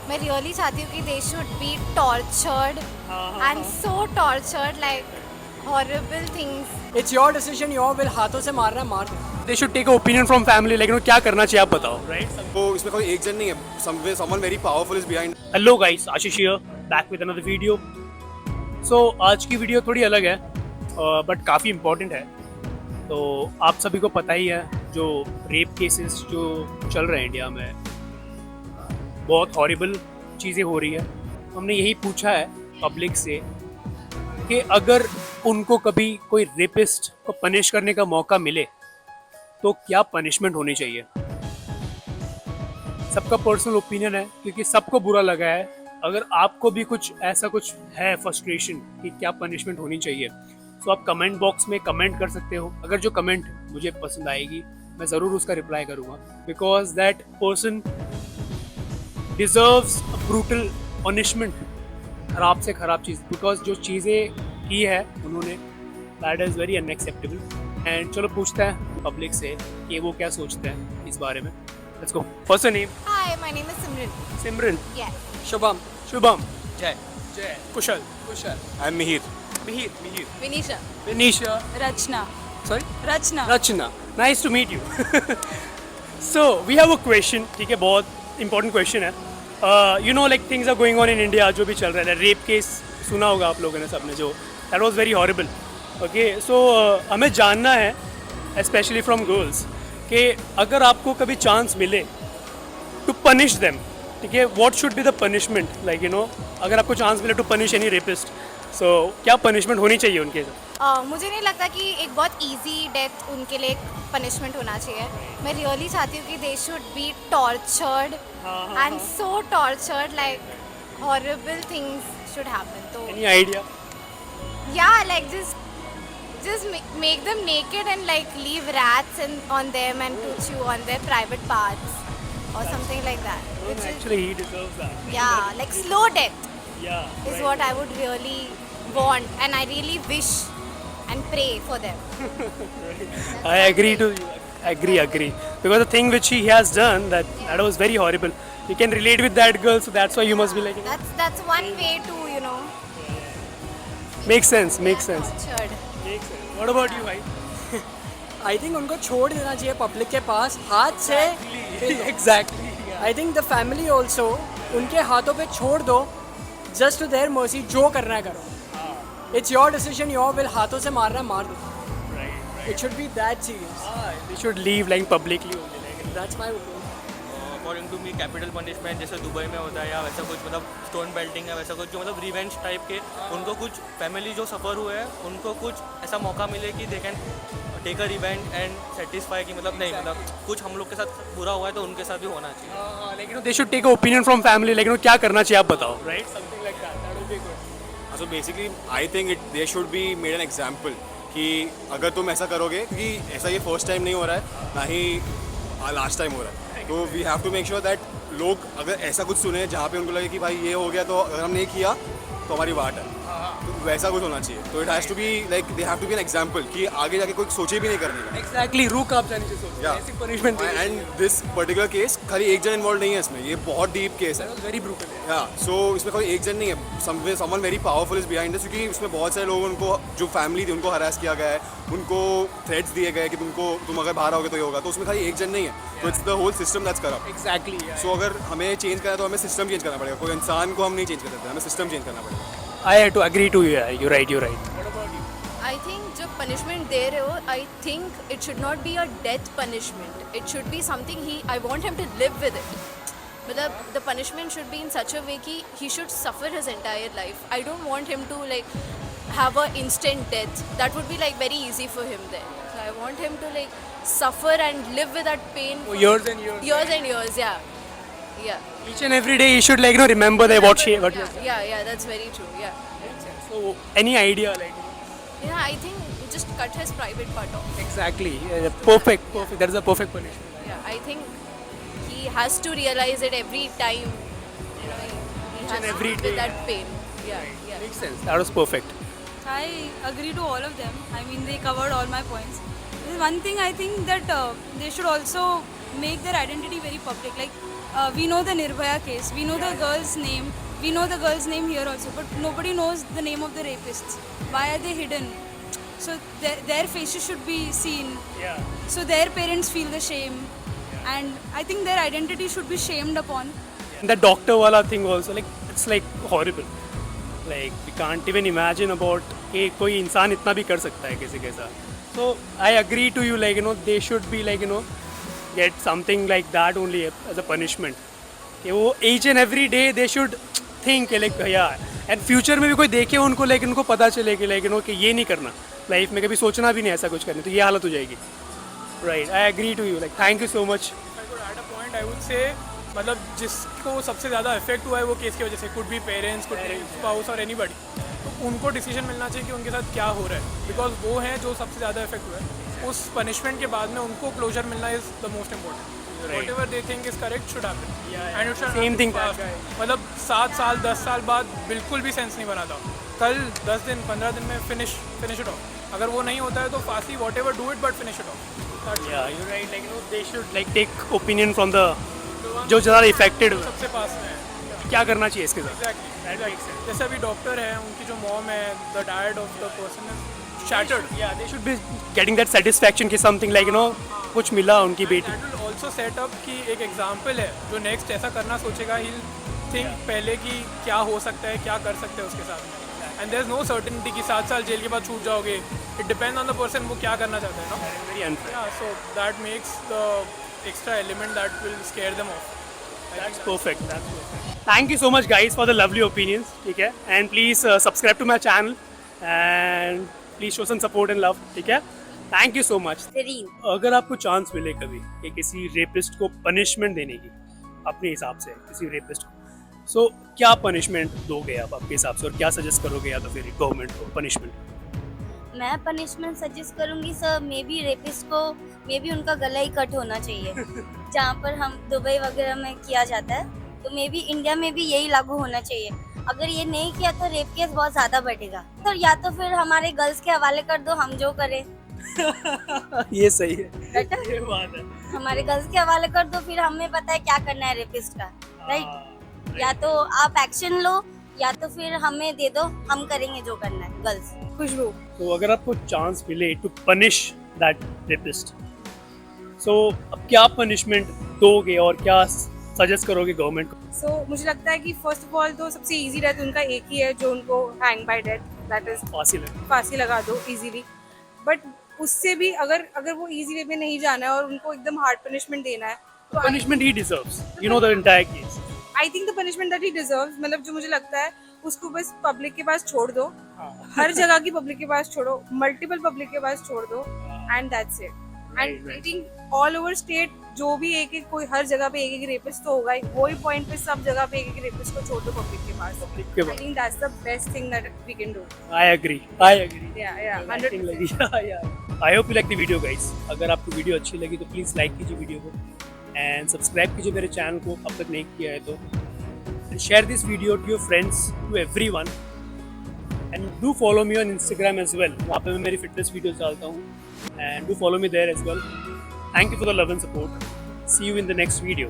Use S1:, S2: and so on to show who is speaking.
S1: मैं रियली चाहती हूँ कि they should be tortured and so tortured like horrible things.
S2: It's your decision, your will, हाथों से मारना है मार दो।
S3: They should take opinion from family, लेकिन क्या करना चाहिए आप बताओ, राइट?
S4: तो इसमें कोई एक जन नहीं है, someone very powerful is behind.
S3: Hello guys, Ashish here, back with another video. सो आज की वीडियो थोड़ी अलग है बट काफ़ी इम्पोर्टेंट है। तो आप सभी को पता ही है जो रेप केसेस जो चल रहे हैं इंडिया में, बहुत हॉरिबल चीज़ें हो रही है। हमने यही पूछा है पब्लिक से कि अगर उनको कभी कोई रेपिस्ट को पनिश करने का मौका मिले तो क्या पनिशमेंट होनी चाहिए। सबका पर्सनल ओपिनियन है क्योंकि सबको बुरा लगा है। अगर आपको भी कुछ ऐसा कुछ है फ्रस्ट्रेशन कि क्या पनिशमेंट होनी चाहिए, तो आप कमेंट बॉक्स में कमेंट कर सकते हो। अगर जो कमेंट मुझे पसंद आएगी मैं ज़रूर उसका रिप्लाई करूँगा, because that person deserves a brutal punishment. खराब से खराब चीज़, बिकॉज जो चीज़ें की है उन्होंने, that is very unacceptable. And चलो पूछते हैं पब्लिक से कि वो क्या सोचते हैं इस बारे में। Let's go. First name.
S1: Hi, my name is Simran.
S3: Simran.
S1: Yes.
S2: Shubham.
S3: Shubham.
S2: Jay.
S3: Jay. Kushal.
S2: Kushal.
S4: I am Mihir.
S3: Mihir.
S1: Vinisha.
S3: Vinisha.
S1: Rachna.
S3: Sorry,
S1: Rachna.
S3: Rachna. Nice to meet you. So we have a question, ठीक है, बहुत इंपॉर्टेंट क्वेश्चन है। You know like things are going on in India, जो भी चल रहा है, rape case सुना होगा आप लोगों ने सबने, जो that was very horrible. Okay, so हमें जानना है स्पेशली फ्रॉम गर्ल्स कि अगर आपको कभी चांस मिले टू पनिश देम, ठीक है, what should be the punishment, like you know, अगर आपको चांस मिले टू पनिश एनी रेपिस्ट, सो क्या पनिशमेंट होनी चाहिए उनके साथ?
S1: मुझे नहीं लगता कि एक बहुत इजी डेथ उनके लिए पनिशमेंट होना चाहिए। मैं रियली चाहती हूँ कि they should be tortured and so tortured like horrible things should happen. तो
S3: एनी आइडिया?
S1: या like just make them naked and like leave rats on them and to chew on their private parts or something like that. Which is,
S3: Actually, he deserves that.
S1: yeah, like slow death
S3: Yeah.
S1: is
S3: right.
S1: what I would really want, and I really wish and pray for them.
S3: I agree to you. Agree. Because the thing which he has done, that was very horrible. You can relate with that girl, so that's why you must be like, you know,
S1: That's one way to
S3: makes sense.
S1: tortured.
S3: What about you, भाई?
S2: I think उनको छोड़ देना चाहिए public के पास हाथ से।
S3: Exactly.
S2: I think the family also उनके हाथों पे छोड़ दो, जस्ट टू देयर मर्सी, जो करना है करो। It's your decision, your will, हाथों से मारना है मार दो।
S3: Right.
S2: It should be that serious.
S3: They should leave like publicly only. Like,
S2: that's my opinion.
S5: According to me capital punishment जैसे दुबई में होता है या वैसा कुछ, मतलब स्टोन बेल्टिंग है वैसा कुछ, जो मतलब रिवेंज टाइप के, उनको कुछ फैमिली जो सफ़र हुए हैं उनको कुछ ऐसा मौका मिले कि they can take a revenge and satisfy कि मतलब नहीं, मतलब कुछ हम लोग के साथ बुरा हुआ है तो उनके साथ भी होना चाहिए।
S3: like, you know, they should take an opinion from family. Like, you know, क्या करना चाहिए आप बताओ, right? Something like that. That will be good.
S4: So basically I think it they should be made an example कि अगर तुम ऐसा करोगे, क्योंकि ऐसा ये फर्स्ट टाइम नहीं हो रहा है, ना ही लास्ट टाइम हो रहा है, तो we have to make sure that लोग अगर ऐसा कुछ सुने जहाँ पे उनको लगे कि भाई ये हो गया, तो अगर हम नहीं किया तो हमारी वाट है, तो वैसा कुछ होना चाहिए। तो it has to be like they have to be an example कि आगे जाके कोई सोचे भी नहीं करने का।
S3: Exactly. रुक आप जाने से सोचो.
S4: Yeah.
S3: Basic punishment.
S4: And this particular case खाली एक जन इन्वॉल्व नहीं है इसमें, ये बहुत डीप केस है।
S3: Very brutal.
S4: या सो इसमें कोई एक जन नहीं है, someone very powerful is behind this, क्योंकि उसमें बहुत सारे लोग, उनको जो फैमिली थी उनको हरास किया गया है, उनको थ्रेट्स दिए गए कि तुम अगर बाहर आओगे तो ये होगा, तो उसमें खाली एक जन नहीं है, तो it's the whole system that's corrupt.
S3: Exactly. Yeah.
S4: So अगर हमें चेंज करना है तो हमें सिस्टम चेंज करना पड़ेगा, कोई इंसान को हम नहीं चेंज कर सकते, हमें सिस्टम चेंज करना पड़ेगा।
S3: I have to agree to you. You're right.
S6: I think जो पनिशमेंट दे रहे हो, I think it should not be a death punishment, it should be something he, I want him to live with it. मतलब the punishment should be in such a way कि he should suffer his entire life. I don't want him to like have a instant death. That would be like very easy for him then. So I want him to like suffer and live with that pain
S3: For years and years.
S6: years and years. Yeah.
S3: Each and every day you should like, you know, remember that what you said.
S6: Yeah, that's very true. Yeah.
S3: So any idea like?
S6: Yeah, I think just cut his private part off.
S3: Exactly. Perfect. That is a perfect punishment.
S6: Yeah, I think he has to realize it every time. You know, he has
S3: and
S6: to
S3: every
S6: live with
S3: day.
S6: that pain. Yeah.
S3: Makes sense. That was perfect.
S7: I agree to all of them. I mean, they covered all my points. There's one thing I think that they should also make their identity very public. Like, we know the Nirbhaya case. We know the girl's name. We know the girl's name here also, but nobody knows the name of the rapists. Why are they hidden? So their faces should be seen.
S3: Yeah.
S7: So their parents feel the shame, and I think their identity should be shamed upon.
S3: And the doctor wala thing also, like it's like horrible. Like we can't even imagine about कि कोई इंसान इतना भी कर सकता है किसी के साथ. So I agree to you, like they should be like get something like that only as a punishment. कि वो each and every day they should think like yeah, and future में भी कोई देखे उनको, like उनको पता चले कि like कि ये नहीं करना, लाइफ में कभी सोचना भी नहीं ऐसा कुछ करने, तो ये हालत हो जाएगी. Right, I agree to you. Like thank you so much.
S8: I could add a point. I would say मतलब जिसको सबसे ज़्यादा इफेक्ट हुआ है वो केस की वजह से, could be parents, could be spouse और एनीबडी, तो उनको डिसीजन मिलना चाहिए कि उनके साथ क्या हो रहा है, बिकॉज वो हैं जो सबसे ज़्यादा इफेक्ट हुआ है. उस पनिशमेंट के बाद में उनको क्लोजर मिलना is the most important. What ever they think is correct should happen, and it should
S3: Same thing that guy.
S8: मतलब 7 साल 10 साल बाद बिल्कुल भी सेंस नहीं बना था. कल 10 दिन 15 दिन में फिनिश इट ऑफ. अगर वो नहीं होता है तो fastly what ever do it but finish it of.
S3: Yeah, you're right. Like they should like take opinion from the जो ज़्यादा इफेक्टेड हुए,
S8: सबसे पास में है.
S3: क्या करना चाहिए इसके साथ.
S8: Exactly. जैसे अभी डॉक्टर है, उनकी जो मॉम है, the dad of the person is shattered.
S3: Yeah, they should be getting that satisfaction कि something like कुछ मिला उनकी बेटी.
S8: That will also set up कि एक एग्जांपल है, जो नेक्स्ट ऐसा करना सोचेगा ही थिंक पहले कि क्या हो सकता है, क्या कर सकते हैं उसके साथ. And there is no certainty कि 7 साल जेल के बाद छूट जाओगे. It depends on the person, वो क्या करना चाहता है ना.
S3: Very unfair.
S8: या so that makes the extra element that will scare them off.
S3: That's perfect. That's perfect. Thank you so much, guys, for the lovely opinions. ठीक है, and please subscribe to my channel and please show some support and love. ठीक है, thank you so much. अगर आपको chance मिले कभी कि किसी रेपिस्ट को पनिशमेंट देने की अपने हिसाब से, किसी रेपिस्ट को, सो क्या पनिशमेंट दोगे आप आपके हिसाब से, और क्या सजेस्ट करोगे या तो फिर गवर्नमेंट को पनिशमेंट?
S9: मैं पनिशमेंट सजेस्ट करूंगी सर, मे बी रेपिस्ट को मे बी उनका गला ही कट होना चाहिए. जहाँ पर हम दुबई वगैरह में किया जाता है, तो मे बी इंडिया में भी यही लागू होना चाहिए. अगर ये नहीं किया तो रेप केस बहुत ज़्यादा बढ़ेगा. तो या तो फिर हमारे गर्ल्स के हवाले कर दो, हम जो करें.
S3: ये सही है,
S9: बेटा
S3: ये बात है.
S9: हमारे गर्ल्स के हवाले कर दो, फिर हमें पता है क्या करना है रेपिस्ट का. राइट, या तो आप एक्शन लो या तो फिर हमें दे दो, हम करेंगे जो करना है. गर्ल्स.
S7: खुशबू.
S3: तो अगर आपको चांस मिले टू पनिश दैट रेपिस्ट, सो अब क्या पनिशमेंट दोगे और क्या सजेस्ट करोगे गवर्नमेंट को?
S7: सो मुझे लगता है कि फर्स्ट ऑफ ऑल तो सबसे इजी डेथ उनका एक ही है, जो उनको hang bye death, that is फांसी लगा दो इजीली. बट उससे भी अगर वो इजी वे में नहीं जाना है और उनको एकदम हार्ड पनिशमेंट देना है, तो
S3: punishment he deserves, you know the entire case.
S7: I think the punishment that he deserves, मतलब जो मुझे लगता है उसको बस पब्लिक के पास छोड़ दो. हर जगह की पब्लिक के पास छोड़ो, मल्टीपल पब्लिक के पास छोड़ दो, and that's it. And I think all over state जो भी एक कोई हर जगह पे एक रेपिस्ट तो होगा ही, वही पॉइंट पे सब जगह पे एक रेपिस्ट को छोड़ दो पब्लिक के पास. I think that's the best thing that we can do.
S3: I agree.
S7: Yeah 100%.
S3: I hope you like the video guys. अगर आपको वीडियो अच्छी लगी तो प्लीज़ लाइक कीजिए वीडियो को एंड सब्सक्राइब कीजिए मेरे चैनल को अब तक नहीं किया है तो. Share this video to your friends, to everyone, and do follow me on Instagram as well. वहाँ पे मैं मेरी fitness videos डालता हूँ, and do follow me there as well. Thank you for the love and support. See you in the next video.